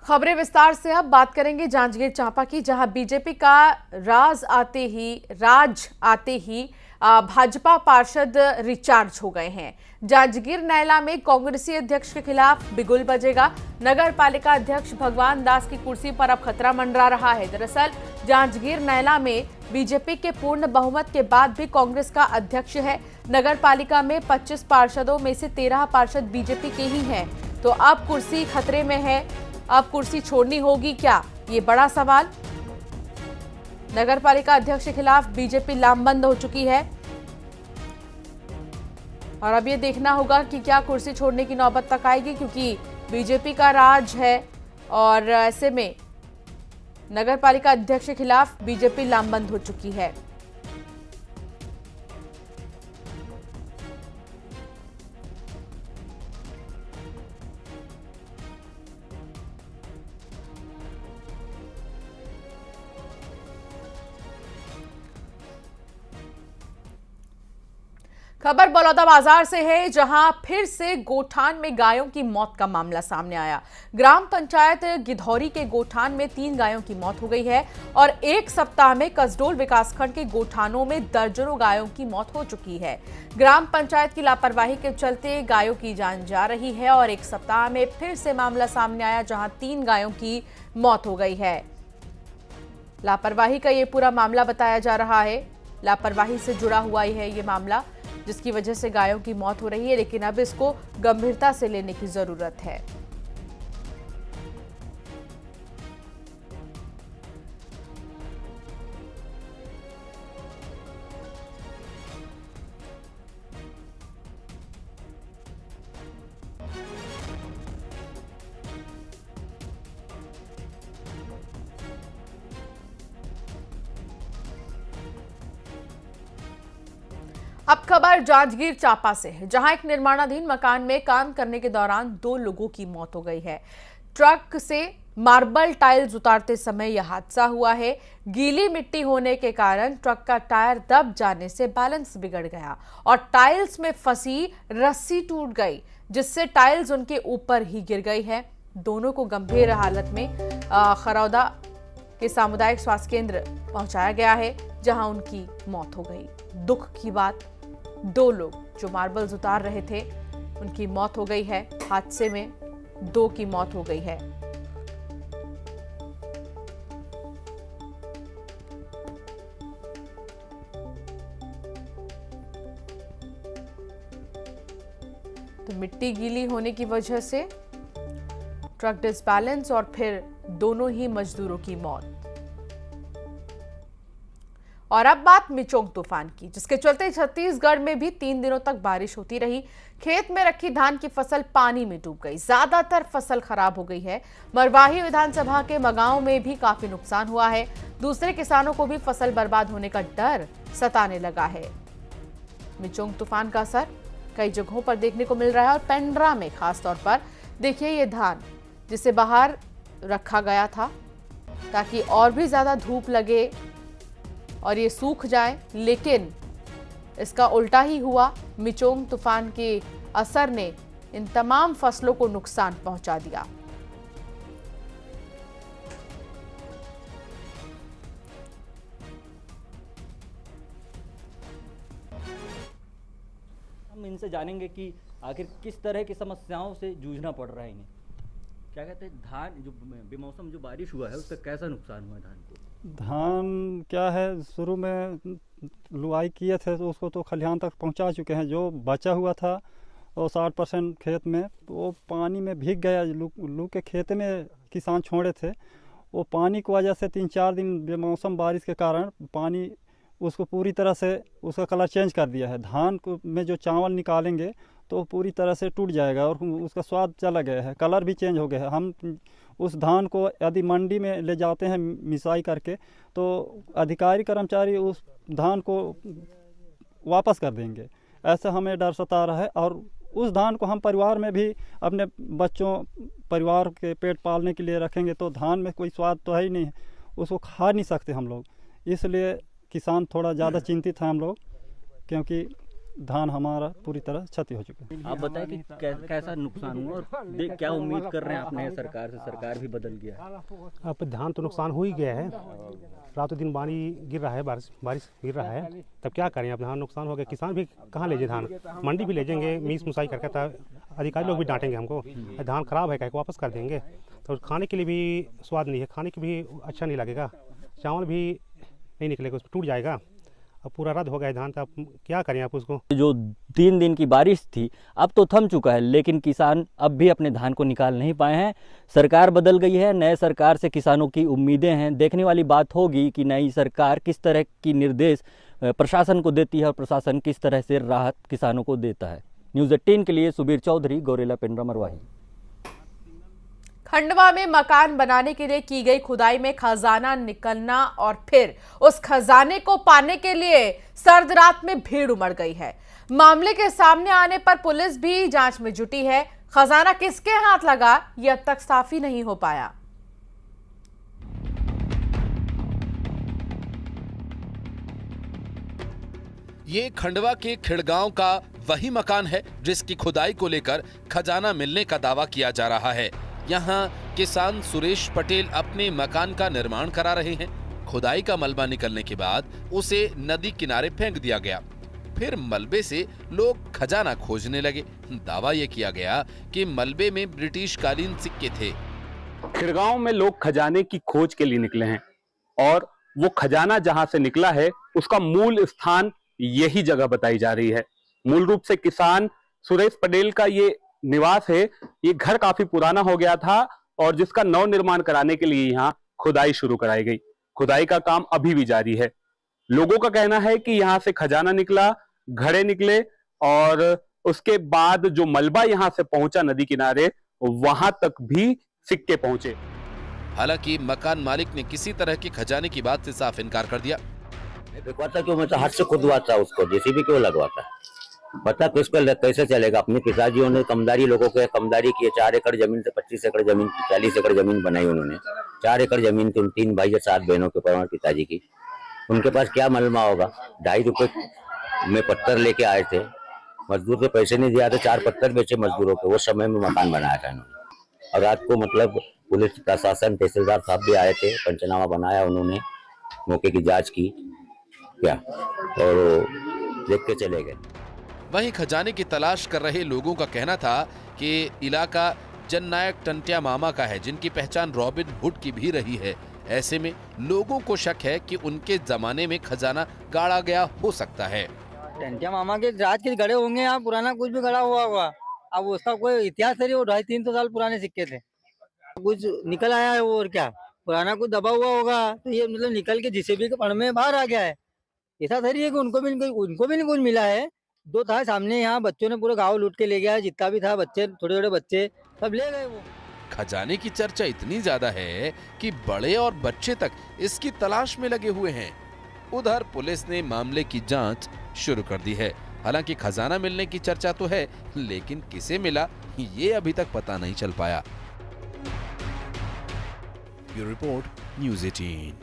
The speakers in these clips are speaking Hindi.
खबरें विस्तार से अब बात करेंगे जांजगीर चांपा की, जहां बीजेपी का राज आते ही भाजपा पार्षद रिचार्ज हो गए हैं। जांजगीर नैला में कांग्रेसी अध्यक्ष के खिलाफ बिगुल बजेगा। नगर पालिका अध्यक्ष भगवान दास की कुर्सी पर अब खतरा मंडरा रहा है। दरअसल जांजगीर नैला में बीजेपी के पूर्ण बहुमत के बाद भी कांग्रेस का अध्यक्ष है। नगर पालिका में 25 पार्षदों में से 13 पार्षद बीजेपी के ही हैं, तो अब कुर्सी खतरे में है। अब कुर्सी छोड़नी होगी क्या, ये बड़ा सवाल। नगर पालिका अध्यक्ष के खिलाफ बीजेपी लामबंद हो चुकी है और अब ये देखना होगा कि क्या कुर्सी छोड़ने की नौबत तक आएगी, क्योंकि बीजेपी का राज है और ऐसे में नगर पालिका अध्यक्ष के खिलाफ बीजेपी लामबंद हो चुकी है। खबर बलौदाबाजार से है, जहां फिर से गोठान में गायों की मौत का मामला सामने आया। ग्राम पंचायत गिधौरी के गोठान में 3 गायों की मौत हो गई है और एक सप्ताह में कसडोल विकासखंड के गोठानों में दर्जनों गायों की मौत हो चुकी है। ग्राम पंचायत की लापरवाही के चलते गायों की जान जा रही है और एक सप्ताह में फिर से मामला सामने आया, जहां 3 गायों की मौत हो गई है। लापरवाही का ये पूरा मामला बताया जा रहा है। लापरवाही से जुड़ा हुआ ही है ये मामला, जिसकी वजह से गायों की मौत हो रही है, लेकिन अब इसको गंभीरता से लेने की जरूरत है। अब खबर जांजगीर चांपा से है, जहां एक निर्माणाधीन मकान में काम करने के दौरान 2 लोगों की मौत हो गई है। ट्रक से मार्बल टाइल्स उतारते समय यह हादसा हुआ है। गीली मिट्टी होने के कारण ट्रक का टायर दब जाने से बैलेंस बिगड़ गया और टाइल्स में फंसी रस्सी टूट गई, जिससे टाइल्स उनके ऊपर ही गिर गई है। दोनों को गंभीर हालत में खरौदा के सामुदायिक स्वास्थ्य केंद्र पहुंचाया गया है, जहां उनकी मौत हो गई। दुख की बात, 2 लोग जो मार्बल्स उतार रहे थे उनकी मौत हो गई है। हादसे में 2 की मौत हो गई है। तो मिट्टी गीली होने की वजह से ट्रक डिसबैलेंस और फिर दोनों ही मजदूरों की मौत। और अब बात मिचोंग तूफान की, जिसके चलते छत्तीसगढ़ में भी 3 दिनों तक बारिश होती रही। खेत में रखी धान की फसल पानी में डूब गई, ज्यादातर फसल खराब हो गई है। मरवाही विधानसभा के मगांव में भी काफी नुकसान हुआ है। दूसरे किसानों को भी फसल बर्बाद होने का डर सताने लगा है। मिचोंग तूफान का असर कई जगहों पर देखने को मिल रहा है और पेंड्रा में खास तौर पर देखिए, ये धान जिसे बाहर रखा गया था ताकि और भी ज्यादा धूप लगे और ये सूख जाए, लेकिन इसका उल्टा ही हुआ। मिचोंग तूफान के असर ने इन तमाम फसलों को नुकसान पहुंचा दिया। हम इनसे जानेंगे कि आखिर किस तरह की समस्याओं से जूझना पड़ रहा है इन्हें। क्या कहते हैं, धान जो बेमौसम जो बारिश हुआ है उसका कैसा नुकसान हुआ है धान को? धान क्या है, शुरू में लुआई किए थे तो उसको तो खलिहान तक पहुंचा चुके हैं। जो बचा हुआ था वो 60% खेत में वो पानी में भीग गया। लू के खेत में किसान छोड़े थे, वो पानी की वजह से 3-4 दिन बेमौसम बारिश के कारण पानी उसको पूरी तरह से उसका कलर चेंज कर दिया है। धान को में जो चावल निकालेंगे तो पूरी तरह से टूट जाएगा और उसका स्वाद चला गया है, कलर भी चेंज हो गया है। हम उस धान को यदि मंडी में ले जाते हैं मिसाई करके, तो अधिकारी कर्मचारी उस धान को वापस कर देंगे, ऐसा हमें डर सता रहा है। और उस धान को हम परिवार में भी अपने बच्चों परिवार के पेट पालने के लिए रखेंगे तो धान में कोई स्वाद तो है ही नहीं, उसको खा नहीं सकते हम लोग। इसलिए किसान थोड़ा ज़्यादा चिंतित हैं हम लोग, क्योंकि धान हमारा पूरी तरह क्षति हो चुका है। आप बताएं कि कैसा नुकसान हुआ और क्या उम्मीद कर रहे हैं अपने सरकार से? सरकार भी बदल गया है। अब धान तो नुकसान हो ही गया है, रातों दिन पानी गिर रहा है, बारिश गिर रहा है, तब क्या करें? अब धान नुकसान हो गया, किसान भी कहाँ ले जाए धान? मंडी भी ले जाएंगे, मीस मुसाई करके, तब अधिकारी लोग भी डांटेंगे हमको, धान खराब है, क्या वापस कर देंगे? तो खाने के लिए भी स्वाद नहीं है, खाने के भी अच्छा नहीं लगेगा, चावल भी नहीं निकलेगा, उसमें टूट जाएगा। अब पूरा रद्द हो गया धान, तो अब क्या करें आप उसको? जो 3 दिन की बारिश थी अब तो थम चुका है, लेकिन किसान अब भी अपने धान को निकाल नहीं पाए हैं। सरकार बदल गई है, नए सरकार से किसानों की उम्मीदें हैं। देखने वाली बात होगी कि नई सरकार किस तरह की निर्देश प्रशासन को देती है और प्रशासन किस तरह से राहत किसानों को देता है। न्यूज़ 18 के लिए सुबीर चौधरी, गौरेला पेंड्रा, मरवाही। खंडवा में मकान बनाने के लिए की गई खुदाई में खजाना निकलना और फिर उस खजाने को पाने के लिए सर्द रात में भीड़ उमड़ गई है। मामले के सामने आने पर पुलिस भी जांच में जुटी है। खजाना किसके हाथ लगा ये अब तक साफ ही नहीं हो पाया। ये खंडवा के खिड़गांव का वही मकान है जिसकी खुदाई को लेकर खजाना मिलने का दावा किया जा रहा है। यहाँ किसान सुरेश पटेल अपने मकान का निर्माण करा रहे हैं। खुदाई का मलबा निकलने के बाद उसे नदी किनारे फेंक दिया गया। फिर मलबे से लोग खजाना खोजने लगे। दावा यह किया गया कि मलबे में ब्रिटिश कालीन सिक्के थे। खिड़गांव में लोग खजाने की खोज के लिए निकले हैं और वो खजाना जहां से निकला है उसका मूल स्थान यही जगह बताई जा रही है। मूल रूप से किसान सुरेश पटेल का ये निवास है। ये घर काफी पुराना हो गया था और जिसका नव निर्माण कराने के लिए यहाँ खुदाई शुरू कराई गई। खुदाई का काम अभी भी जारी है। लोगों का कहना है कि यहाँ से खजाना निकला, घड़े निकले और उसके बाद जो मलबा यहाँ से पहुंचा नदी किनारे, वहां तक भी सिक्के पहुंचे। हालांकि मकान मालिक ने किसी तरह की खजाने की बात से साफ इनकार कर दिया। बिकवाता क्यों? मैं तो हाथ से खुदवाता उसको, जेसीबी क्यों लगवाता? पता किसको कैसे चलेगा? अपने पिताजियों ने कमदारी लोगों के कमदारी किए। 4 एकड़ जमीन से 25 एकड़ जमीन, 40 एकड़ जमीन बनाई उन्होंने। 4 एकड़ जमीन थी उन 3 भाई या 7 बहनों के ऊपर पिताजी की। उनके पास क्या मलमा होगा? 2.5 रुपए में पत्थर लेके आए थे, मजदूर से पैसे नहीं दिया था, 4 पत्थर बेचे मजदूरों के। वो समय में मकान बनाया था इन्होंने। और रात को मतलब पुलिस प्रशासन, तहसीलदार साहब भी आए थे, पंचनामा बनाया उन्होंने, मौके की जाँच की क्या और देख के चले गए। वहीं खजाने की तलाश कर रहे लोगों का कहना था कि इलाका जननायक टंटिया मामा का है, जिनकी पहचान रॉबिन हुड की भी रही है। ऐसे में लोगों को शक है कि उनके जमाने में खजाना गाड़ा गया हो सकता है। टंटिया मामा के राज के गड़े होंगे, यहाँ पुराना कुछ भी गड़ा हुआ होगा। अब उसका कोई इतिहास नहीं, वो 250-300 साल पुराने सिक्के थे, कुछ निकल आया है वो, और क्या पुराना कुछ दबा हुआ होगा तो ये मतलब निकल के जेसीबी के पड़ में बाहर आ गया है। ऐसा थोड़ी है कि उनको भी नहीं कुछ मिला है। 2 था सामने, यहाँ बच्चों ने पूरे गाँव लूट के ले गया है, जितना भी था बच्चे, छोटे छोटे बच्चे सब ले गए वो। खजाने की चर्चा इतनी ज्यादा है कि बड़े और बच्चे तक इसकी तलाश में लगे हुए हैं। उधर पुलिस ने मामले की जांच शुरू कर दी है। हालांकि खजाना मिलने की चर्चा तो है, लेकिन किसे मिला ये अभी तक पता नहीं चल पाया। Bureau report, news 18।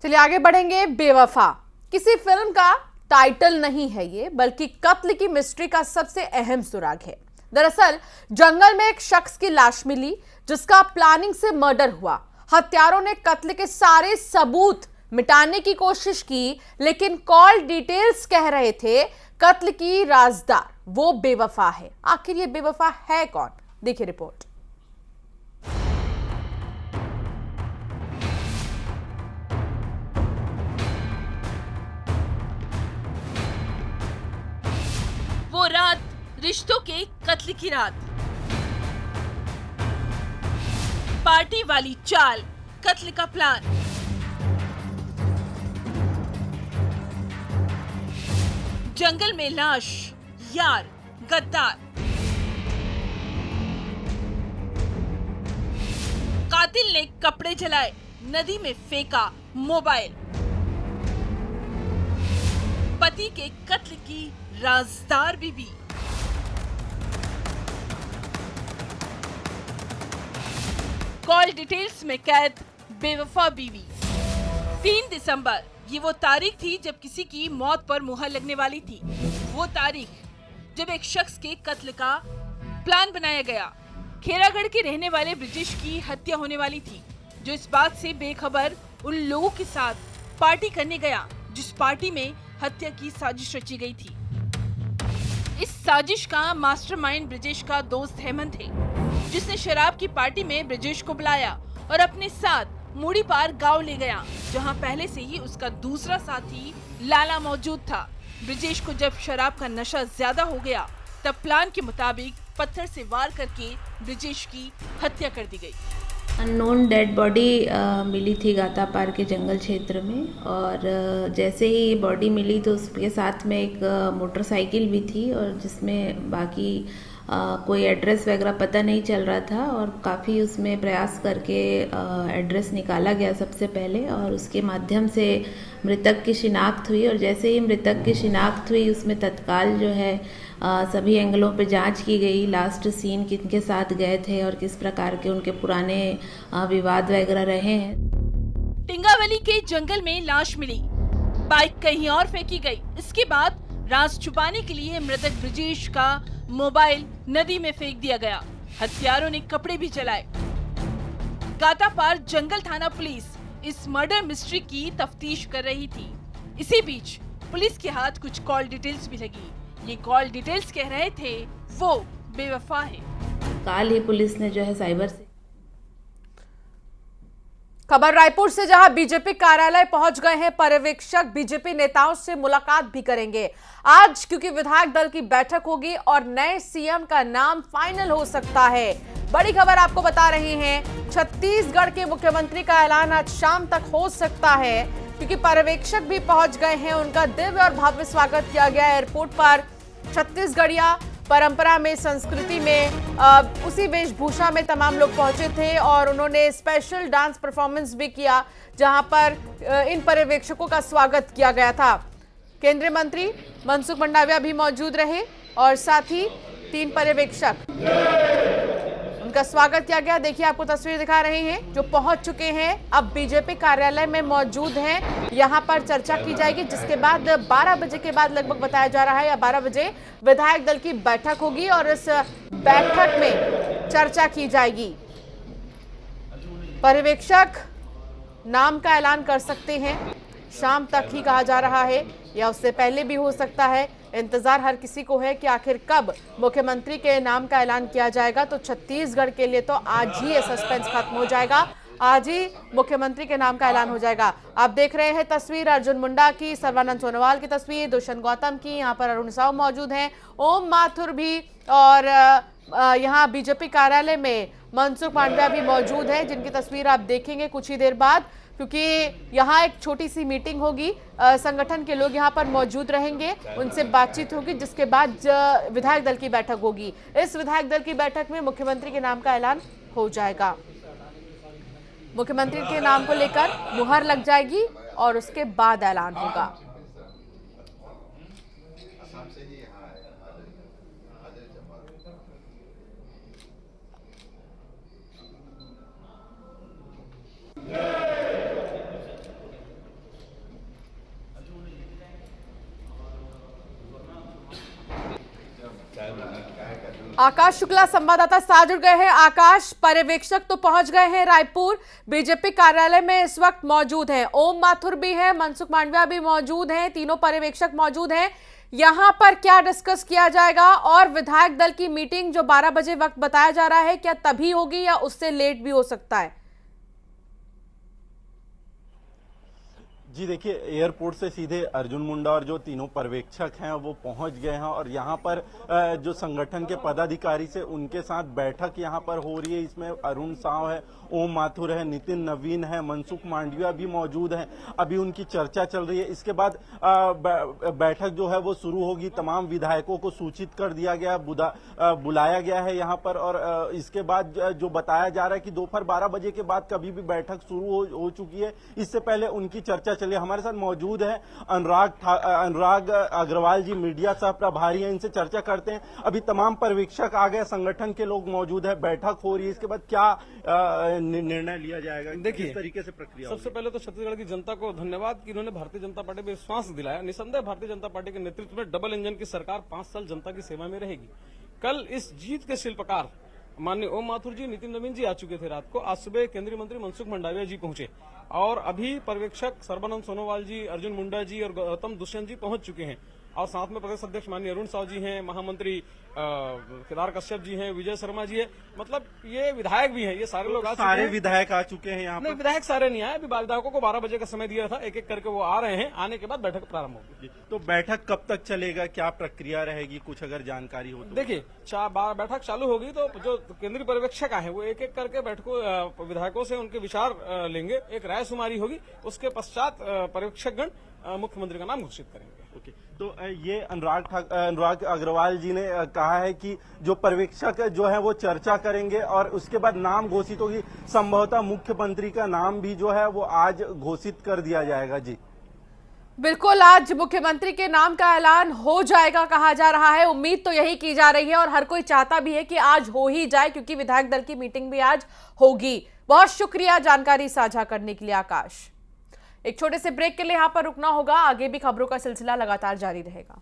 चलिए आगे बढ़ेंगे। बेवफा किसी फिल्म का टाइटल नहीं है ये, बल्कि कत्ल की मिस्ट्री का सबसे अहम सुराग है। दरअसल जंगल में एक शख्स की लाश मिली जिसका प्लानिंग से मर्डर हुआ। हत्यारों ने कत्ल के सारे सबूत मिटाने की कोशिश की, लेकिन कॉल डिटेल्स कह रहे थे कत्ल की राजदार वो बेवफा है। आखिर ये बेवफा है कौन? देखिए रिपोर्ट। वो रात रिश्तों के कत्ल की रात, पार्टी वाली चाल, कत्ल का प्लान। जंगल में लाश, यार गद्दार। कातिल ने कपड़े जलाए, नदी में फेंका मोबाइल। पति के कत्ल की राजदार बीवी। कॉल डिटेल्स में कैद बेवफा बीवी। 3 दिसंबर ये वो तारीख थी जब किसी की मौत पर मुहर लगने वाली थी। वो तारीख जब एक शख्स के कत्ल का प्लान बनाया गया। खेरागढ़ के रहने वाले ब्रिजेश की हत्या होने वाली थी, जो इस बात से बेखबर उन लोगों के साथ पार्टी करने गया जिस पार्टी में हत्या की साजिश रची गई थी। इस साजिश का मास्टरमाइंड ब्रिजेश का दोस्त हेमंत है, जिसने शराब की पार्टी में ब्रिजेश को बुलाया और अपने साथ मूड़ी पार गांव ले गया, जहां पहले से ही उसका दूसरा साथी लाला मौजूद था। ब्रिजेश को जब शराब का नशा ज्यादा हो गया, तब प्लान के मुताबिक पत्थर से वार करके ब्रिजेश की हत्या कर दी गई। अननोन डेड बॉडी मिली थी गातापार के जंगल क्षेत्र में, और जैसे ही बॉडी मिली तो उसके साथ में एक मोटरसाइकिल भी थी, और जिसमें बाकी कोई एड्रेस वगैरह पता नहीं चल रहा था, और काफ़ी उसमें प्रयास करके एड्रेस निकाला गया सबसे पहले, और उसके माध्यम से मृतक की शिनाख्त हुई। और जैसे ही मृतक की शिनाख्त हुई, उसमें तत्काल जो है सभी एंगलों पे जांच की गई। लास्ट सीन किनके साथ गए थे और किस प्रकार के उनके पुराने विवाद वगैरह रहे हैं। टिंगावली के जंगल में लाश मिली, बाइक कहीं और फेंकी गई। इसके बाद राज छुपाने के लिए मृतक ब्रिजेश का मोबाइल नदी में फेंक दिया गया। हत्यारों ने कपड़े भी जलाए। गातापार जंगल थाना पुलिस इस मर्डर मिस्ट्री की तफ्तीश कर रही थी। इसी बीच पुलिस के हाथ कुछ कॉल डिटेल्स भी लगी। ये कॉल डिटेल्स कह रहे थे वो बेवफा है। कल ही पुलिस ने जो है साइबर से खबर रायपुर से, जहां बीजेपी कार्यालय पहुंच गए हैं पर्यवेक्षक, बीजेपी नेताओं से मुलाकात भी करेंगे आज, क्योंकि विधायक दल की बैठक होगी और नए सीएम का नाम फाइनल हो सकता है। बड़ी खबर आपको बता रहे हैं, छत्तीसगढ़ के मुख्यमंत्री का ऐलान आज शाम तक हो सकता है, क्योंकि पर्यवेक्षक भी पहुंच गए हैं। उनका दिव्य और भव्य स्वागत किया गया एयरपोर्ट पर। छत्तीसगढ़िया परंपरा में, संस्कृति में, उसी वेशभूषा में तमाम लोग पहुंचे थे और उन्होंने स्पेशल डांस परफॉर्मेंस भी किया, जहां पर इन पर्यवेक्षकों का स्वागत किया गया था। केंद्रीय मंत्री मनसुख मंडाविया भी मौजूद रहे और साथ ही 3 पर्यवेक्षक, उनका स्वागत किया गया। देखिए, आपको तस्वीर दिखा रहे हैं जो पहुंच चुके हैं, अब बीजेपी कार्यालय में मौजूद हैं। यहां पर चर्चा की जाएगी, जिसके बाद 12 बजे के बाद लगभग बताया जा रहा है, या 12 बजे विधायक दल की बैठक होगी और इस बैठक में चर्चा की जाएगी। पर्यवेक्षक नाम का ऐलान कर सकते हैं, शाम तक ही कहा जा रहा है या उससे पहले भी हो सकता है। इंतजार हर किसी को है कि आखिर कब मुख्यमंत्री के नाम का ऐलान किया जाएगा। तो छत्तीसगढ़ के लिए तो आज ही ये सस्पेंस खत्म हो जाएगा, आज ही मुख्यमंत्री के नाम का ऐलान हो जाएगा। आप देख रहे हैं तस्वीर अर्जुन मुंडा की, सर्बानंद सोनोवाल की तस्वीर, दुष्यंत गौतम की, यहाँ पर अरुण साहू मौजूद हैं, ओम माथुर भी, और यहाँ बीजेपी कार्यालय में मनसुख मांडविया भी मौजूद है, जिनकी तस्वीर आप देखेंगे कुछ ही देर बाद, क्योंकि यहाँ एक छोटी सी मीटिंग होगी। संगठन के लोग यहाँ पर मौजूद रहेंगे, उनसे बातचीत होगी, जिसके बाद विधायक दल की बैठक होगी। इस विधायक दल की बैठक में मुख्यमंत्री के नाम का ऐलान हो जाएगा। मुख्यमंत्री के नाम को लेकर मुहर लग जाएगी और उसके बाद ऐलान होगा। आकाश शुक्ला संवाददाता साथ जुड़ गए हैं। आकाश, पर्यवेक्षक तो पहुंच गए हैं रायपुर, बीजेपी कार्यालय में इस वक्त मौजूद हैं। ओम माथुर भी है, मनसुख मांडविया भी मौजूद हैं, तीनों पर्यवेक्षक मौजूद हैं। यहां पर क्या डिस्कस किया जाएगा और विधायक दल की मीटिंग जो 12 बजे वक्त बताया जा रहा है, क्या तभी होगी या उससे लेट भी हो सकता है? जी देखिए, एयरपोर्ट से सीधे अर्जुन मुंडा और जो तीनों पर्यवेक्षक हैं वो पहुंच गए हैं और यहाँ पर जो संगठन के पदाधिकारी से उनके साथ बैठक यहाँ पर हो रही है। इसमें अरुण साव है, ओम माथुर है, नितिन नवीन है, मनसुख मांडविया भी मौजूद हैं। अभी उनकी चर्चा चल रही है। इसके बाद बैठक जो है वो शुरू होगी। तमाम विधायकों को सूचित कर दिया गया, बुलाया गया है यहाँ पर। और इसके बाद जो बताया जा रहा है कि दोपहर 12 बजे के बाद कभी भी बैठक शुरू हो चुकी है। इससे पहले उनकी चर्चा चलिए हमारे साथ मौजूद है अनुराग अग्रवाल जी, मीडिया सह प्रभारी हैं, इनसे चर्चा करते हैं। अभी तमाम पर्यवेक्षक आ गए, संगठन के लोग मौजूद है, बैठक हो रही है, इसके बाद क्या निर्णय लिया जाएगा, देखिए किस तरीके से प्रक्रिया सबसे पहले तो छत्तीसगढ़ की जनता को धन्यवाद कि इन्होंने भारतीय जनता पार्टी पर विश्वास दिलाया। निसंदेह भारतीय जनता पार्टी के नेतृत्व में डबल इंजन की सरकार 5 साल जनता की सेवा में रहेगी। कल इस जीत के शिल्पकार माननीय ओम माथुर जी, नितिन नवीन जी आ चुके थे रात को। आज सुबह केंद्रीय मंत्री मनसुख मंडाविया जी पहुंचे और अभी पर्यवेक्षक सर्बानंद सोनोवाल जी, अर्जुन मुंडा जी और गौतम दुष्यंत जी पहुंच चुके हैं। और साथ में प्रदेश अध्यक्ष माननीय अरुण साव जी हैं, महामंत्री केदार कश्यप जी हैं, विजय शर्मा जी है, मतलब ये विधायक भी हैं, ये सारे लोग आ चुके हैं। सारे विधायक आ चुके हैं यहाँ पर? नहीं, विधायक सारे नहीं आए। अभी विधायकों को 12 बजे का समय दिया था, एक एक करके वो आ रहे हैं। आने के बाद बैठक प्रारंभ होगी। तो बैठक कब तक चलेगा, क्या प्रक्रिया रहेगी, कुछ अगर जानकारी हो तो? देखिए, बैठक चालू होगी तो जो केंद्रीय पर्यवेक्षक आए हैं वो एक एक करके बैठकों विधायकों से उनके विचार लेंगे, एक राय शुमारी होगी। उसके पश्चात पर्यवेक्षकगण मुख्यमंत्री का नाम घोषित करेंगे। ओके, तो ये अनुराग अग्रवाल जी ने कहा है कि जो पर्यवेक्षक जो है वो चर्चा करेंगे और उसके बाद नाम घोषित होगी। संभवतः मुख्यमंत्री का नाम भी जो है वो आज घोषित कर दिया जाएगा। जी बिल्कुल, आज मुख्यमंत्री के नाम का ऐलान हो जाएगा कहा जा रहा है। उम्मीद तो यही की जा रही है और हर कोई चाहता भी है कि आज हो ही जाए, क्योंकि विधायक दल की मीटिंग भी आज होगी। बहुत शुक्रिया जानकारी साझा करने के लिए आकाश। एक छोटे से ब्रेक के लिए यहां पर रुकना होगा, आगे भी खबरों का सिलसिला लगातार जारी रहेगा।